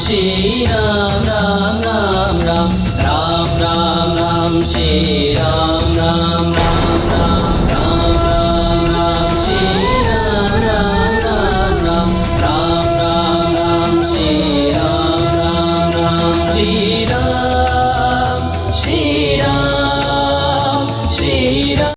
Shri Ram Ram Ram Ram Ram Ram Ram Shri Ram Ram Ram Ram Ram Ram Ram Shri Ram Ram Ram Ram Ram Ram Ram Shri Ram Ram Ram Shri Ram Shri Ram Shri Ram